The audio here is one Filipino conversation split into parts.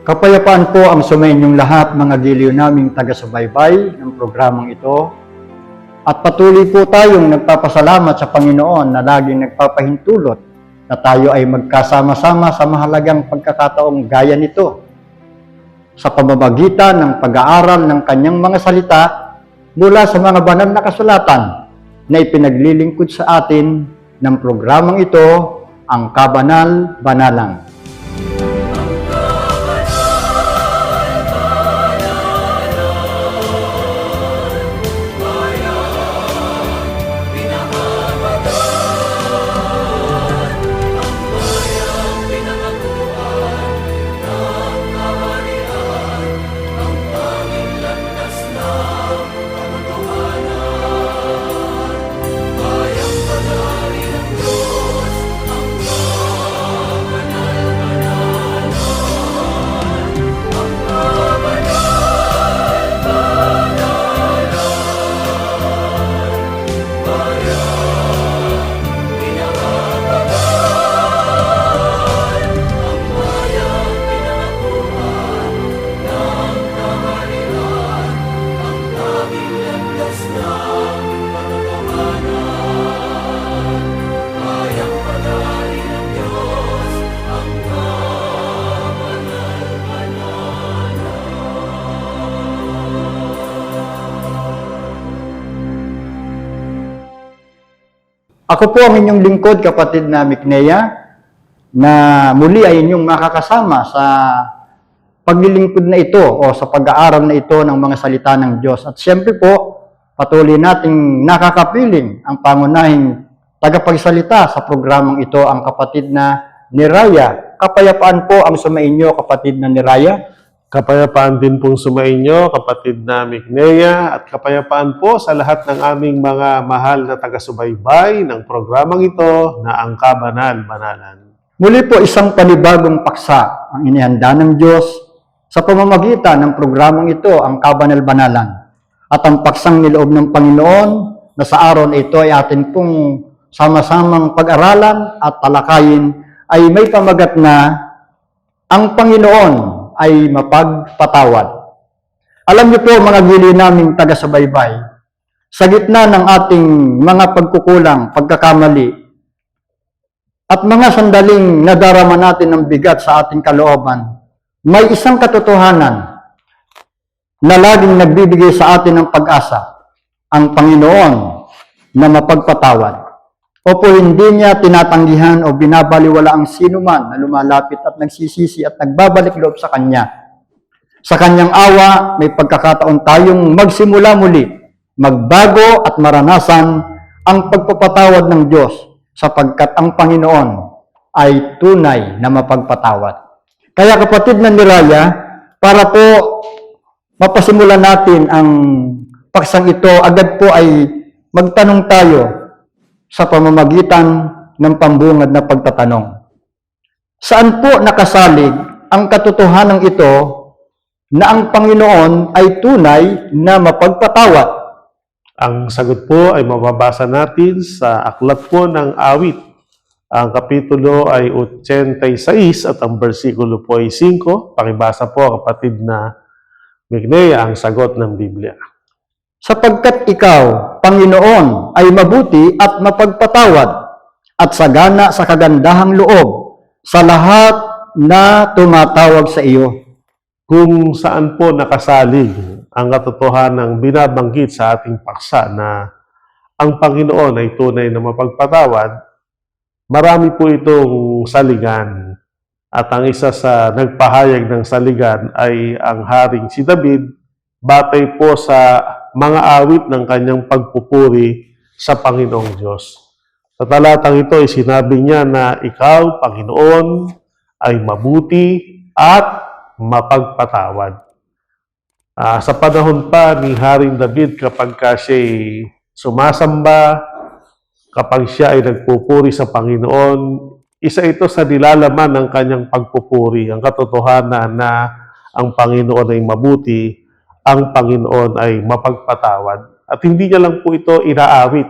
Kapayapaan po ang sumainyong lahat, mga giliw naming taga-subaybay ng programang ito. At patuloy po tayong nagpapasalamat sa Panginoon na laging nagpapahintulot na tayo ay magkasama-sama sa mahalagang pagkakataong gaya nito sa pamamagitan ng pag-aaral ng kanyang mga salita mula sa mga banal na kasulatan na ipinaglilingkod sa atin ng programang ito, ang Kabanal-Banalan. Ako po ang inyong lingkod, kapatid na Miknea, na muli ay inyong makakasama sa paglilingkod na ito o sa pag-aaral na ito ng mga salita ng Diyos. At siyempre po, patuloy nating nakakapiling ang pangunahing tagapagsalita sa programang ito, ang kapatid na Niraya. Kapayapaan po ang sumainyo, kapatid na Niraya. Kapayapaan din pong sumainyo, kapatid na Miknea, at kapayapaan po sa lahat ng aming mga mahal na taga-subaybay ng programang ito na ang Kabanal-Banalan. Muli po isang panibagong paksa ang inihanda ng Diyos sa pamamagitan ng programang ito, ang Kabanal-Banalan. At ang paksang niloob ng Panginoon na sa araw na ito ay atin pong sama-samang pag-aralan at talakayin ay may pamagat na ang Panginoon ay mapagpatawad. Alam niyo po, mga giliw naming taga-subaybay, sa gitna ng ating mga pagkukulang, pagkakamali, at mga sandaling nadarama natin ng bigat sa ating kalooban, may isang katotohanan na laging nagbibigay sa atin ng pag-asa, ang Panginoon na mapagpatawad. Opo, hindi niya tinatanggihan o binabaliwala ang sino man na lumalapit at nagsisisi at nagbabalik loob sa Kanya. Sa Kanyang awa, may pagkakataon tayong magsimula muli, magbago at maranasan ang pagpapatawad ng Diyos sapagkat ang Panginoon ay tunay na mapagpatawad. Kaya kapatid na Niraya, para po mapasimulan natin ang paksang ito, agad po ay magtanong tayo sa pamamagitan ng pambungad na pagtatanong. Saan po nakasalig ang katotohanan ito na ang Panginoon ay tunay na mapagpatawad? Ang sagot po ay mababasa natin sa aklat po ng Awit. Ang kapitulo ay 86 at ang bersikulo po ay 5. Pakibasa po, kapatid na Miknea, ang sagot ng Biblia. Sapagkat ikaw, Panginoon, ay mabuti at mapagpatawad at sagana sa kagandahang loob sa lahat na tumatawag sa iyo. Kung saan po nakasalig ang katotohanan ng binabanggit sa ating paksa na ang Panginoon ay tunay na mapagpatawad, marami po itong saligan. At ang isa sa nagpahayag ng saligan ay ang haring si David, batay po sa mga awit ng kanyang pagpupuri sa Panginoong Diyos. Sa talatang ito ay sinabi niya na ikaw, Panginoon, ay mabuti at mapagpatawad. Sa panahon pa ni Haring David, kapag siya'y sumasamba, kapag siya ay nagpupuri sa Panginoon, isa ito sa nilalaman ng kanyang pagpupuri, ang katotohanan na ang Panginoon ay mabuti, ang Panginoon ay mapagpatawad. At hindi niya lang po ito inaawit.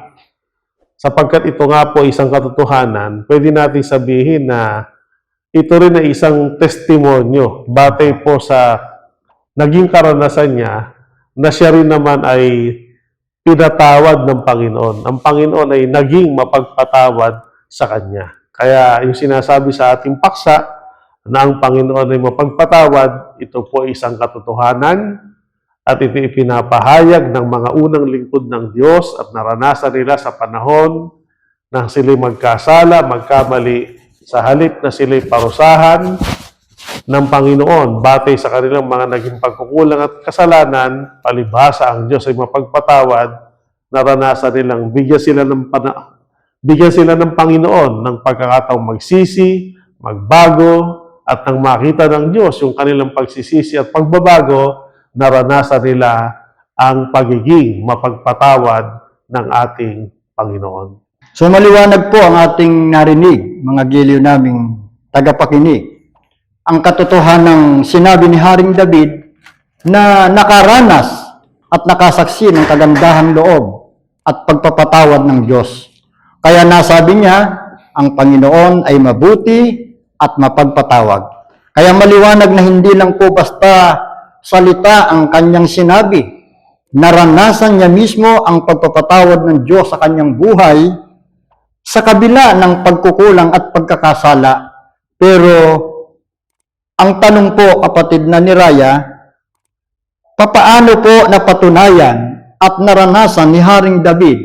Sapagkat ito nga po isang katotohanan, pwede natin sabihin na ito rin ay isang testimonyo batay po sa naging karanasan niya na siya rin naman ay pinatawad ng Panginoon. Ang Panginoon ay naging mapagpatawad sa kanya. Kaya yung sinasabi sa ating paksa na ang Panginoon ay mapagpatawad, ito po ay isang katotohanan at ito ipinapahayag ng mga unang lingkod ng Diyos at naranasan nila sa panahon na sila'y magkasala, magkamali, sa halip na sila'y parusahan ng Panginoon batay sa kanilang mga naging pagkukulang at kasalanan, palibhasa ang Diyos ay mapagpatawad, naranasan nilang bigyan sila ng Panginoon ng pagkakataong magsisi, magbago, at nang makita ng Diyos yung kanilang pagsisisi at pagbabago, naranasan nila ang pagiging mapagpatawad ng ating Panginoon. So maliwanag po ang ating narinig, mga giliw naming tagapakinig. Ang katotohanan ng sinabi ni Haring David na nakaranas at nakasaksi ng kagandahang loob at pagpapatawad ng Diyos. Kaya nasabi niya, ang Panginoon ay mabuti at mapagpatawad. Kaya maliwanag na hindi lang po basta salita ang kanyang sinabi. Naranasan niya mismo ang pagpapatawad ng Diyos sa kanyang buhay sa kabila ng pagkukulang at pagkakasala. Pero ang tanong po, kapatid na ni Raya, papaano po napatunayan at naranasan ni Haring David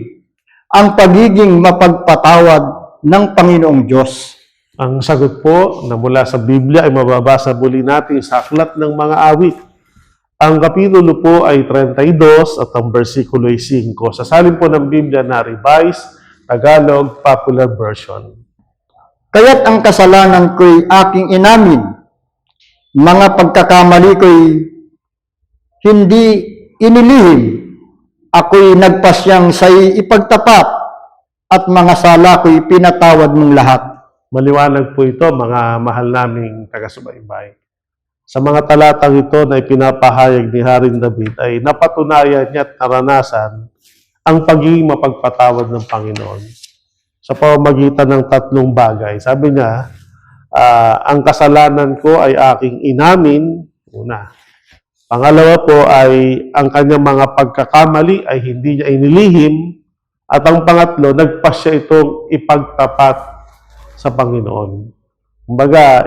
ang pagiging mapagpatawad ng Panginoong Diyos? Ang sagot po na mula sa Biblia ay mababasa muli natin sa Aklat ng Mga Awit. Ang kapitulo po ay 32 at ang versikulo ay 5. Sa salin po ng Biblia na Revised Tagalog Popular Version. Kaya't ang kasalanan ko'y aking inamin, mga pagkakamali ko'y hindi inilihim, ako'y nagpasyang sa'y ipagtapat, at mga sala ko'y pinatawad mong lahat. Maliwanag po ito, mga mahal naming taga-subaybay. Sa mga talatang ito na ipinapahayag ni Haring David ay napatunayan niya at naranasan ang pagiging mapagpatawad ng Panginoon sa pamamagitan ng tatlong bagay. Sabi niya, ang kasalanan ko ay aking inamin, una. Pangalawa po ay ang kanyang mga pagkakamali ay hindi niya inilihim. At ang pangatlo, nagpasya itong ipagtapat sa Panginoon. Kumbaga,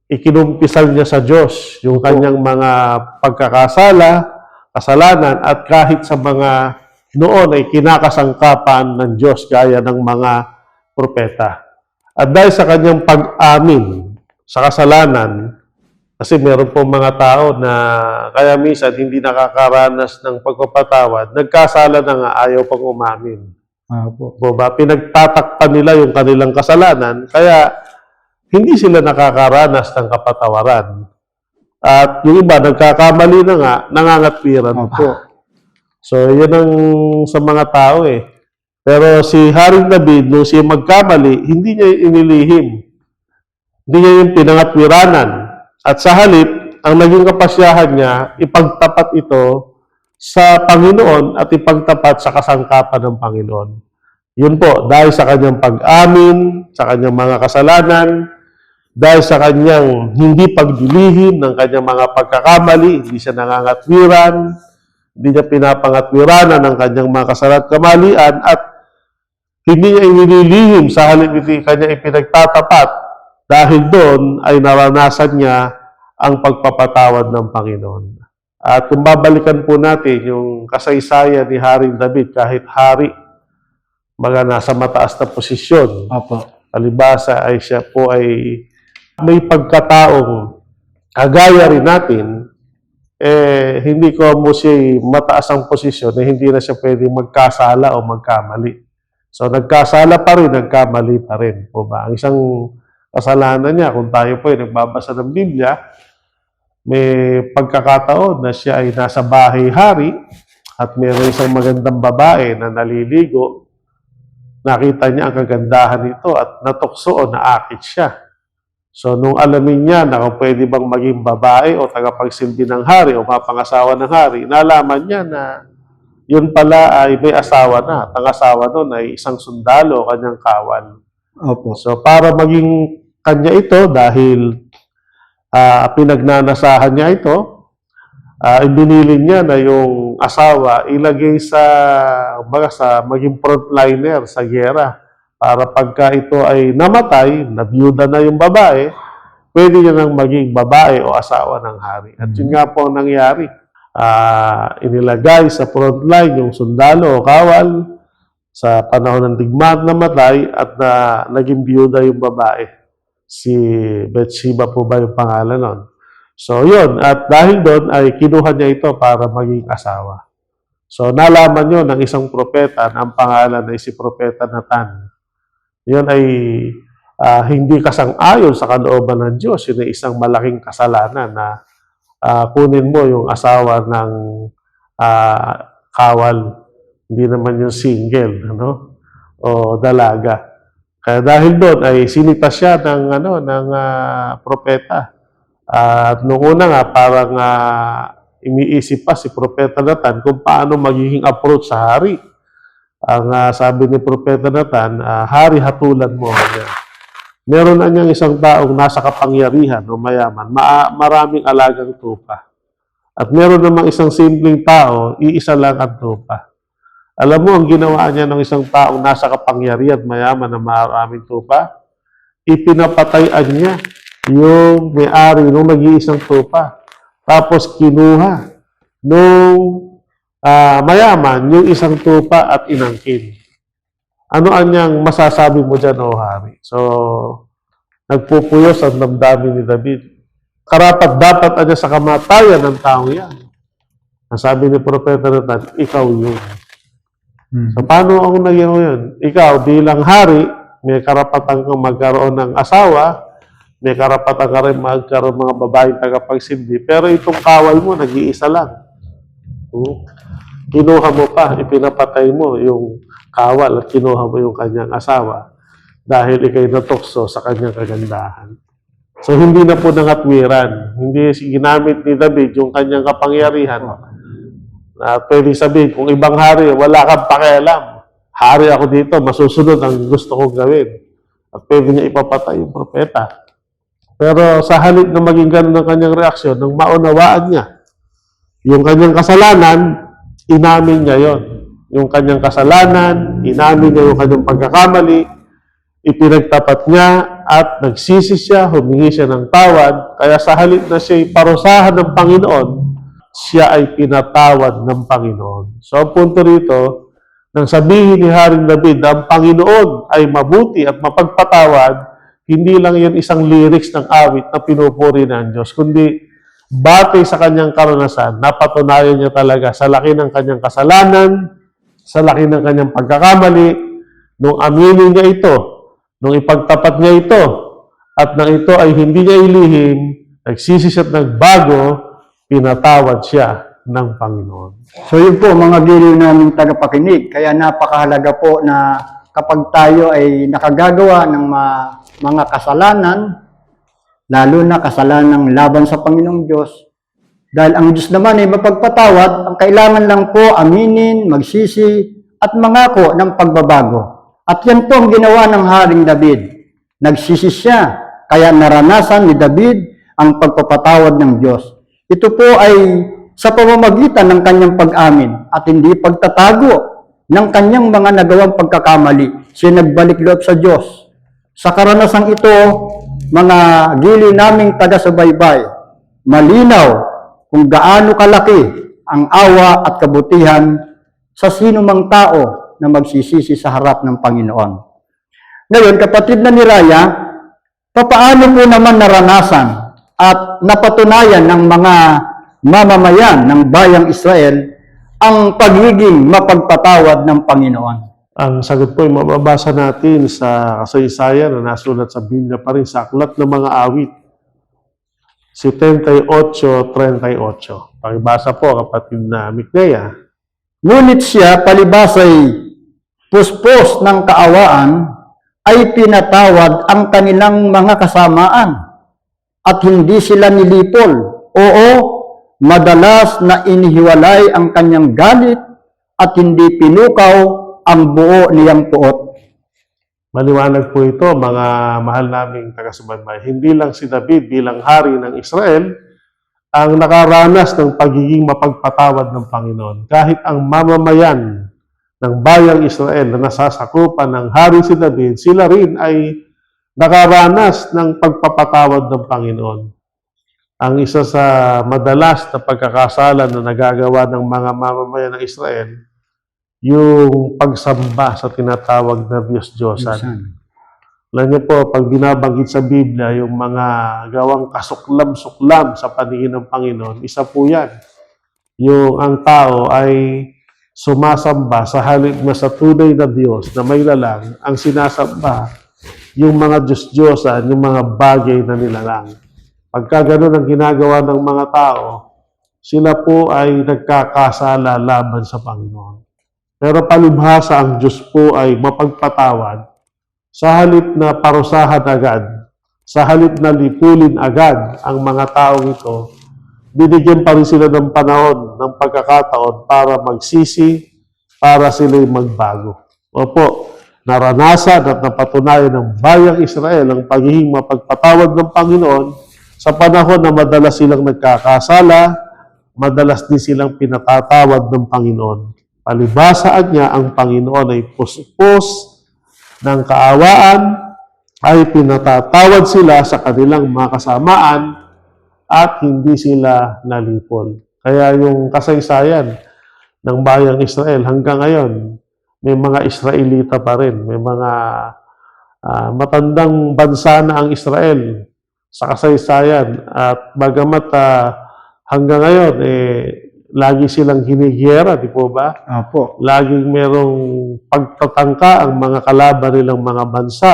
ikinumpisal niya sa Diyos yung kanyang mga pagkakasala, kasalanan, at kahit sa mga noon ay kinakasangkapan ng Diyos gaya ng mga propeta. At dahil sa kanyang pag-amin sa kasalanan, kasi meron po mga tao na kaya minsan hindi nakakaranas ng pagpapatawad, nagkasala na nga ayaw pang umamin. Pinagtatakpan nila yung kanilang kasalanan, kaya hindi sila nakakaranas ng kapatawaran. At yung iba, nagkakamali na nga, nangangatwiran po. So, yun ang sa mga tao eh. Pero si Haring David, nung siya magkamali, hindi niya inilihim. Hindi niya yung pinangatwiranan. At sa halip, ang naging kapasyahan niya, ipagtapat ito sa Panginoon at ipagtapat sa kasangkapan ng Panginoon. Yun po, dahil sa kanyang pag-amin, sa kanyang mga kasalanan, dahil sa kanyang hindi pagdilihim ng kanyang mga pagkakamali, hindi siya nangangatwiran, hindi niya pinapangatwiranan ng kanyang mga kasalanan at kamalian, at hindi niya inililihim sa halip iti kanya ipinagtatapat, dahil doon ay naranasan niya ang pagpapatawad ng Panginoon. At kung babalikan po natin yung kasaysayan ni Haring David, kahit hari, mga nasa mataas na posisyon, palibhasa ay siya po ay may pagkataong kagaya rin natin, hindi ko mo siya mataas ang posisyon na hindi na siya pwedeng magkasala o magkamali. So, nagkasala pa rin, nagkamali pa rin. Po ba? Ang isang kasalanan niya, kung tayo po ay nagbabasa ng Biblia, may pagkakataon na siya ay nasa bahay-hari at mayroon isang magandang babae na naliligo. Nakita niya ang kagandahan nito at natukso o naakit siya. So, nung alamin niya na kung pwede bang maging babae o tagapagsilbi ng hari o mapangasawa ng hari, nalaman niya na yun pala ay may asawa na. Ang asawa nun ay isang sundalo o kanyang kawal. So, para maging kanya ito dahil pinagnanasahan niya ito. Ibinilin niya na yung asawa ilagay sa maging frontliner sa giyera para pagka ito ay namatay, nabiyuda na yung babae, pwede niya nang maging babae o asawa ng hari. At yun nga po ang nangyari. Inilagay sa frontline yung sundalo o kawal sa panahon ng digmaan namatay at naging biyuda yung babae. Si Bathsheba po ba yung pangalan nun? So, yun. At dahil doon, ay kinuha niya ito para maging asawa. So, nalaman nyo ng isang propeta na ang pangalan ay si Propeta Nathan. Yun ay hindi kasang-ayon sa kalooban ng Diyos. Yun ay isang malaking kasalanan na kunin mo yung asawa ng kawal. Hindi naman yung single, o dalaga. Kaya dahil doon ay sinita siya ng propeta. At noong una nga, parang iniisip pa si Propeta Nathan kung paano magiging approach sa hari. Ang sabi ni Propeta Nathan, hari, hatulan mo. Meron na niyang isang taong nasa kapangyarihan o mayaman, maraming alagang tupa. At meron namang isang simpleng tao, iisa lang ang tupa. Alam mo, ang ginawa niya ng isang taong nasa kapangyarihan, mayaman na maraming tupa, ipinapatayan niya yung may-ari nung nag-iisang tupa. Tapos kinuha nung mayaman yung isang tupa at inangkin. Ano anyang masasabi mo dyan, o hari? So, nagpupuyos ang damdamin ni David. Karapat-dapat anya sa kamatayan ng taong yan. Ang sabi ni Propeta Nathan, ikaw yun. So, paano ang naging yun? Ikaw, bilang hari, may karapatan kang magkaroon ng asawa, may karapatan ka rin magkaroon mga babaeng tagapagsilbi, pero itong kawal mo, nag-iisa lang. Kinuha mo pa, ipinapatay mo yung kawal at kinuha mo yung kanyang asawa dahil ikay natukso sa kanyang kagandahan. So, hindi na po nangatwiran. Hindi ginamit ni David yung kanyang kapangyarihan. Pwede sabihin, kung ibang hari, wala kang pakialam. Hari ako dito, masusunod ang gusto kong gawin. At pwede niya ipapatay yung propeta. Pero sa halip na maging ganun ang kanyang reaksyon, nang maunawaan niya yung kanyang kasalanan, inamin niya yon. Yung kanyang kasalanan, inamin niya yung kanyang pagkakamali, ipinagtapat niya at nagsisi siya, humingi siya ng tawad. Kaya sa halip na siya'y parusahan ng Panginoon, siya ay pinatawad ng Panginoon. So ang punto rito, nang sabihin ni Haring David na ang Panginoon ay mabuti at mapagpatawad, hindi lang yan isang lyrics ng awit na pinupuri ng Diyos, kundi batay sa kanyang karanasan, napatunayan niya talaga sa laki ng kanyang kasalanan, sa laki ng kanyang pagkakamali, nung aminin niya ito, nung ipagtapat niya ito, at nang ito ay hindi niya ilihim, nagsisi siya at nagbago, pinatawad siya ng Panginoon. So yun po mga giliw naming tagapakinig. Kaya napakahalaga po na kapag tayo ay nakagagawa ng mga kasalanan, lalo na kasalanan laban sa Panginoong Diyos, dahil ang Diyos naman ay mapagpatawad, ang kailangan lang po aminin, magsisi, at mangako ng pagbabago. At yan po ang ginawa ng Haring David. Nagsisi siya, kaya naranasan ni David ang pagpapatawad ng Diyos. Ito po ay sa pamamagitan ng kanyang pag-amin at hindi pagtatago ng kanyang mga nagawang pagkakamali. Siya nagbalik loob sa Diyos. Sa karanasang ito, mga giliw naming taga-subaybay, malinaw kung gaano kalaki ang awa at kabutihan sa sino mang tao na magsisisi sa harap ng Panginoon. Ngayon, kapatid na ni Raya, papaano po naman naranasan at napatunayan ng mga mamamayan ng bayang Israel ang pagiging mapagpatawad ng Panginoon? Ang sagot po ay mababasa natin sa kasaysayan na nasulat sa Biblia pa rin sa Aklat ng Mga Awit, 78:38. Pakibasa po, kapatid na Miknea. Ngunit siya, palibasay puspos ng kaawaan, ay pinatawad ang kanilang mga kasamaan at hindi sila nilipol. Oo, madalas na inihiwalay ang kanyang galit at hindi pinukaw ang buo niyang puot. Maliwanag po ito, mga mahal naming taga-subaybay. Hindi lang si David bilang hari ng Israel ang nakaranas ng pagiging mapagpatawad ng Panginoon. Kahit ang mamamayan ng bayang Israel na nasasakupan ng hari si David, sila rin ay nakaranas ng pagpapatawad ng Panginoon. Ang isa sa madalas na pagkakasala na nagagawa ng mga mamamayan ng Israel, yung pagsamba sa tinatawag na Diyos-Diyosan. Alam niyo po, pag binabanggit sa Biblia, yung mga gawang kasuklam-suklam sa paningin ng Panginoon, isa po yan. Yung ang tao ay sumasamba sa halip na sa tunay na Diyos na may lalang, ang sinasamba, yung mga Diyos-Diyosan, yung mga bagay na nilalang. Pagka ganun ang ginagawa ng mga tao, sila po ay nagkakasala laban sa Panginoon. Pero palibhasa ang Diyos po ay mapagpatawad sa halip na parusahan agad, sa halip na lipulin agad ang mga taong ito, binigyan pa rin sila ng panahon, ng pagkakataon para magsisi, para sila'y magbago. Opo, naranasan at napatunayan ng bayang Israel ang pagiging mapagpatawad ng Panginoon sa panahon na madalas silang nagkakasala, madalas din silang pinatatawad ng Panginoon. Palibhasaan niya, ang Panginoon ay puspos ng kaawaan, ay pinatatawad sila sa kanilang mga kasamaan at hindi sila nalipol. Kaya yung kasaysayan ng bayang Israel hanggang ngayon, may mga Israelita pa rin, may mga matandang bansa na ang Israel sa kasaysayan. At bagamat hanggang ngayon, lagi silang hinigyera, di po ba? Opo. Laging merong pagtatangka ang mga kalaban nilang mga bansa.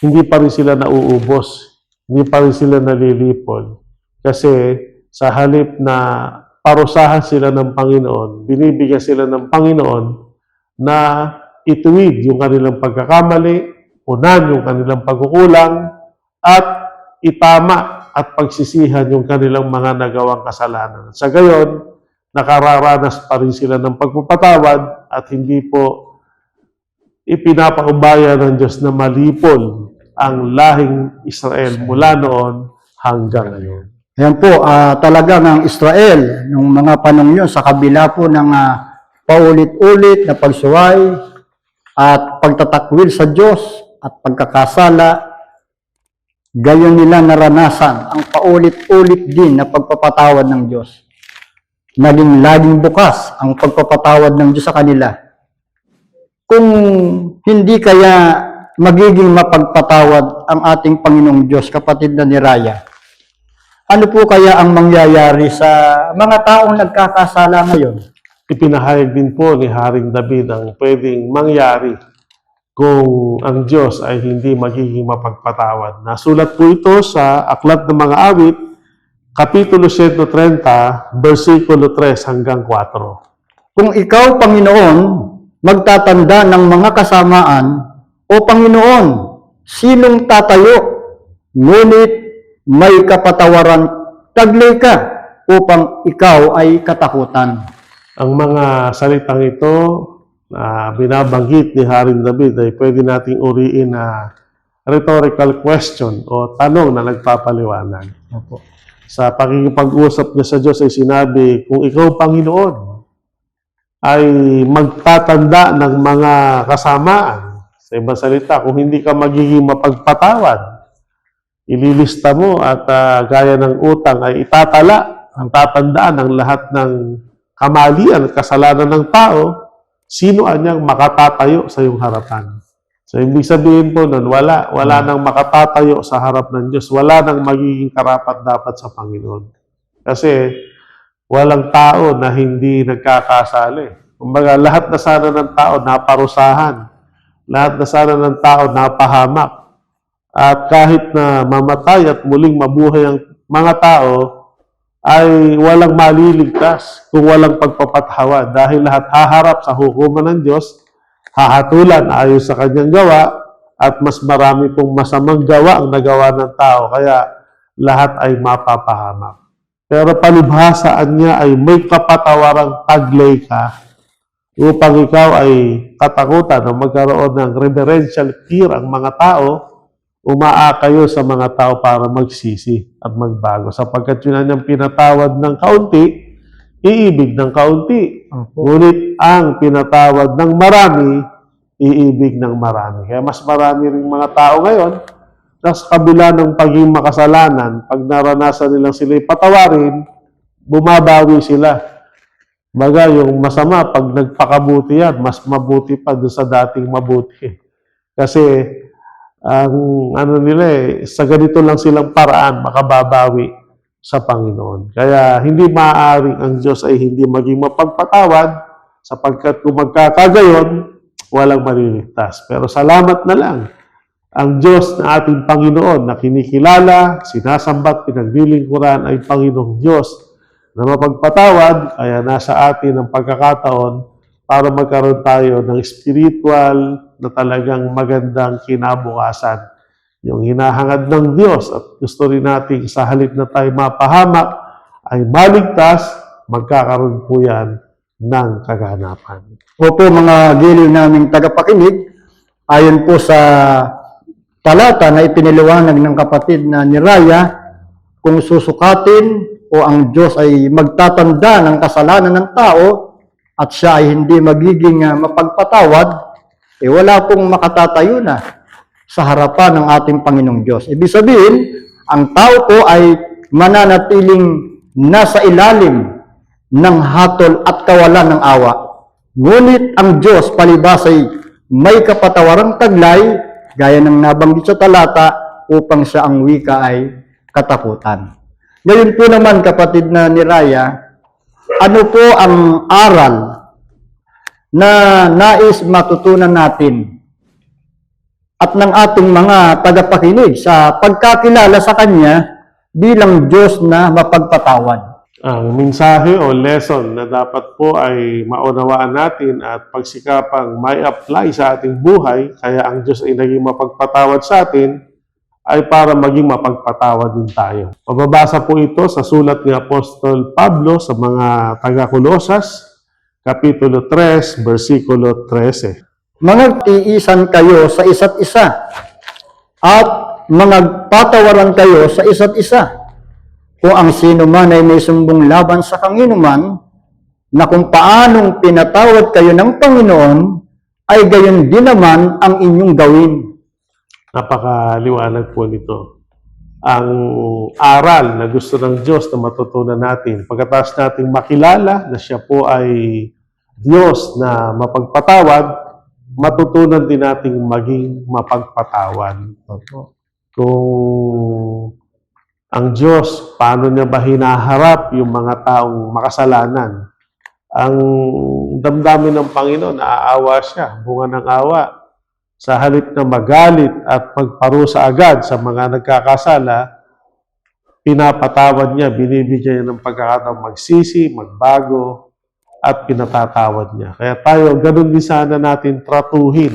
Hindi pa rin sila nauubos. Hindi pa rin sila nalilipol. Kasi sa halip na parusahan sila ng Panginoon, binibigyan sila ng Panginoon na ituwid yung kanilang pagkakamali, unan yung kanilang pagkukulang, at itama at pagsisihan yung kanilang mga nagawang kasalanan. Sa gayon, nakararanas pa rin sila ng pagpapatawad at hindi po ipinapaubaya ng Diyos na malipol ang lahing Israel mula noon hanggang ngayon. Ayan po, talaga ng Israel, nung mga panong yun, sa kabila po ng paulit-ulit na pagsuway at pagtatakwil sa Diyos at pagkakasala, gayon nila naranasan ang paulit-ulit din na pagpapatawad ng Diyos. Naging laging bukas ang pagpapatawad ng Diyos sa kanila. Kung hindi kaya magiging mapagpatawad ang ating Panginoong Diyos, kapatid na ni Raya, ano po kaya ang mangyayari sa mga taong nagkakasala ngayon? Ipinahayag din po ni Haring David ang pwedeng mangyari kung ang Diyos ay hindi magiging mapagpatawad. Nasulat po ito sa Aklat ng Mga Awit, Kapitulo 130, versikulo 3 hanggang 4. Kung ikaw, Panginoon, magtatanda ng mga kasamaan, o Panginoon, sinong tatayo? Ngunit may kapatawaran, taglay ka, upang ikaw ay katakutan. Ang mga salitang ito na binabanggit ni Haring David ay pwede nating uriin na rhetorical question o tanong na nagpapaliwanag. Opo. Sa pakikipag-usap niya sa Diyos ay sinabi, kung ikaw, Panginoon, ay magtatanda ng mga kasamaan, sa ibang salita, kung hindi ka magiging mapagpatawad, ililista mo at gaya ng utang ay itatala ang tatandaan ng lahat ng kamalian at kasalanan ng tao, sino anyang makatatayo sa iyong harapan? So, ibig sabihin po nun, wala nang makatatayo sa harap ng Diyos. Wala nang magiging karapat-dapat sa Panginoon. Kasi, walang tao na hindi nagkakasali. Kumbaga, lahat na sana ng tao naparusahan. Lahat na sana ng tao napahamak. At kahit na mamatay at muling mabuhay ang mga tao, ay walang maliligtas kung walang pagpapatawad dahil lahat haharap sa hukuman ng Diyos, hahatulan ayon sa kanyang gawa, at mas marami pong masamang gawa ang nagawa ng tao, kaya lahat ay mapapahamak. Pero palibhasaan niya ay may kapatawarang taglay ka upang ikaw ay katakutan o magkaroon ng reverential fear ang mga tao, umaakayo sa mga tao para magsisi at magbago. Sapagkat yun ang pinatawad ng kaunti, iibig ng kaunti. Ngunit ang pinatawad ng marami, iibig ng marami. Kaya mas marami rin mga tao ngayon na sa kabila ng pagiging makasalanan, pag naranasan nilang sila'y patawarin, bumabawi sila. Baga, yung masama, pag nagpakabuti yan, mas mabuti pa doon sa dating mabuti. Kasi, ang ano nila sa ganito lang silang paraan, makababawi sa Panginoon. Kaya, hindi maaaring ang Diyos ay hindi maging mapagpatawad, sapagkat kung magkakagayon, walang maliligtas. Pero salamat na lang, ang Diyos na ating Panginoon na kinikilala, sinasambat, pinaglilingkuran ay Panginoong Diyos na mapagpatawad, kaya nasa atin ang pagkakataon para magkaroon tayo ng spiritual na talagang magandang kinabukasan. Yung hinahangad ng Diyos at gusto rin natin sa halip na tayo mapahamak ay maligtas, magkakaroon po yan ng kaganapan. Opo, mga giliw naming tagapakinig, ayon po sa talata na ipiniliwanag ng kapatid na ni Raya, kung susukatin o ang Diyos ay magtatanda ng kasalanan ng tao at siya ay hindi magiging mapagpatawad, wala pong makatatayo na sa harapan ng ating Panginoong Diyos. Ibig sabihin, ang tao po ay mananatiling nasa ilalim ng hatol at kawalan ng awa. Ngunit ang Diyos palibas ay may kapatawarang taglay, gaya ng nabanggit sa talata, upang siya ang wika ay katakutan. Ngayon po naman, kapatid na ni Raya, ano po ang aral na nais matutunan natin at ng ating mga tagapakinig sa pagkakilala sa Kanya bilang Diyos na mapagpatawad? Ang mensahe o lesson na dapat po ay maunawaan natin at pagsikapang may apply sa ating buhay, kaya ang Diyos ay naging mapagpatawad sa atin, ay para maging mapagpatawad din tayo. Mababasa po ito sa sulat ni Apostol Pablo sa mga taga-Kolosas, Kapitulo 3, versikulo 13. Magtiisan kayo sa isa't isa at magpatawaran kayo sa isa't isa. Kung ang sino man ay may sumbong laban sa kanginuman, na kung paanong pinatawad kayo ng Panginoon, ay gayon din naman ang inyong gawin. Napakaliwanag po nito. Ang aral na gusto ng Diyos na matutunan natin, pagkatapos nating makilala na siya po ay Diyos na mapagpatawad, matutunan din nating maging mapagpatawad. Kung ang Diyos, paano niya ba hinaharap yung mga taong makasalanan? Ang damdamin ng Panginoon, naaawa siya, bunga ng awa. Sa halip na magalit at magparusa agad sa mga nagkakasala, pinapatawad niya, binibigyan niya ng pagkakataong magsisi, magbago, at pinatatawad niya. Kaya tayo, ganun din sana natin tratuhin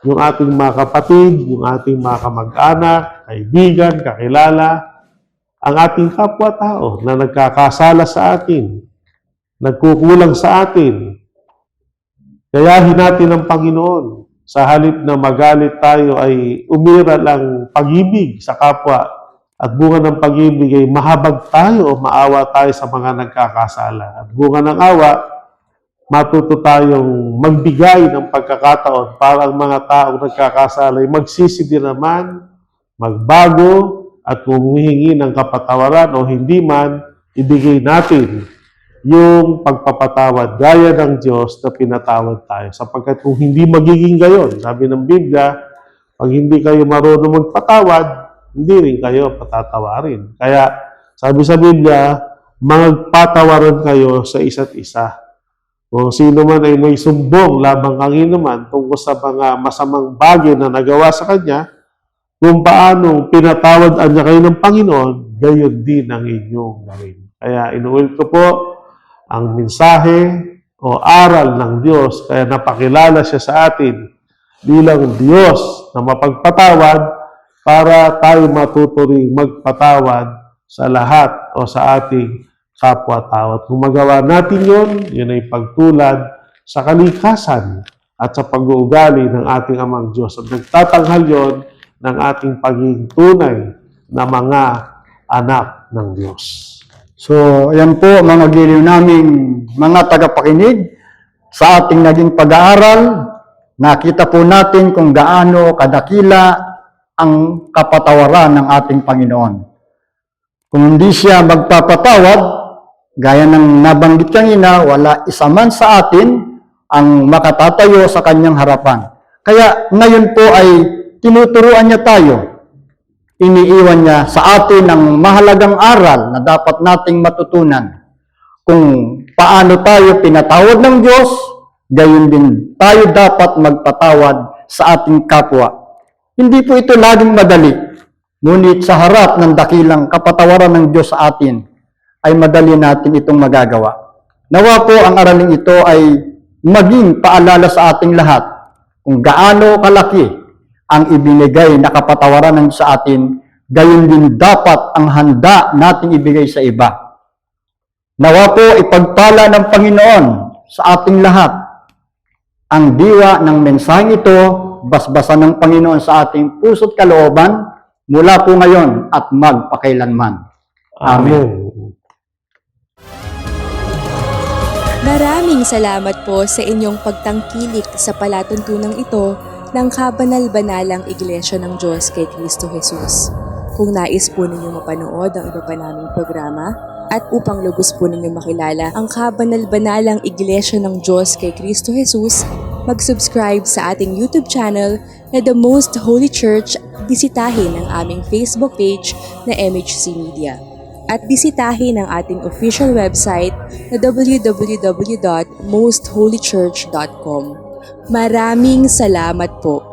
yung ating mga kapatid, yung ating mga kamag-anak, kaibigan, kakilala, ang ating kapwa-tao na nagkakasala sa atin, nagkukulang sa atin. Gayahin natin ang Panginoon. Sa halip na magalit tayo ay umiral ang pag-ibig sa kapwa at bunga ng pag-ibig ay mahabag tayo o maawa tayo sa mga nagkakasala. At bunga ng awa, matuto tayong magbigay ng pagkakataon para ang mga taong nagkakasala ay magsisi din naman, magbago, at kung humihingi ng kapatawaran o hindi man, ibigay natin yung pagpapatawad gaya ng Diyos na pinatawad tayo. Sapagkat kung hindi magiging gayon, sabi ng Biblia, pag hindi kayo marunong magpatawad, hindi rin kayo patatawarin. Kaya sabi sa Biblia, magpatawaran kayo sa isa't isa. Kung sino man ay may sumbong labang kanginuman tungkol sa mga masamang bagay na nagawa sa kanya, kung paano pinatawad niya kayo ng Panginoon, gayon din ang inyong gawin. Kaya inuulit ko po, ang mensahe o aral ng Diyos, kaya napakilala siya sa atin bilang Diyos na mapagpatawad para tayo matuto ring magpatawad sa lahat o sa ating kapwa-tao. At kung magawa natin yun ay pagtulad sa kalikasan at sa pag-uugali ng ating Amang Diyos. At nagtatanghal yon ng ating pagiging tunay na mga anak ng Diyos. So, ayan po mga giliw naming mga tagapakinig sa ating naging pag-aaral. Nakita po natin kung gaano kadakila ang kapatawaran ng ating Panginoon. Kung hindi siya magpapatawad, gaya ng nabanggit kanina, wala isa man sa atin ang makatatayo sa kanyang harapan. Kaya ngayon po ay tinuturuan niya tayo. Iniiwan niya sa atin ang mahalagang aral na dapat nating matutunan. Kung paano tayo pinatawad ng Diyos, gayon din tayo dapat magpatawad sa ating kapwa. Hindi po ito laging madali, ngunit sa harap ng dakilang kapatawaran ng Diyos sa atin, ay madali natin itong magagawa. Nawa po ang araling ito ay maging paalala sa ating lahat kung gaano kalaki ang ibinigay na kapatawaran ng sa atin, gayon din dapat ang handa nating ibigay sa iba. Nawa po ipagpala ng Panginoon sa ating lahat ang diwa ng mensaheng ito, basbasan ng Panginoon sa ating puso't kalooban mula po ngayon at magpakailanman. Amen. Maraming salamat po sa inyong pagtangkilik sa palatuntunang ito ng Kabanal-Banalang Iglesia ng Diyos kay Kristo Jesus. Kung nais po ninyong mapanood ang iba pa naming programa at upang lubos po ninyong makilala ang Kabanal-Banalang Iglesia ng Diyos kay Kristo Jesus, mag-subscribe sa ating YouTube channel na The Most Holy Church, bisitahin ang aming Facebook page na MHC Media. At bisitahin ang ating official website na www.mostholychurch.com. Maraming salamat po.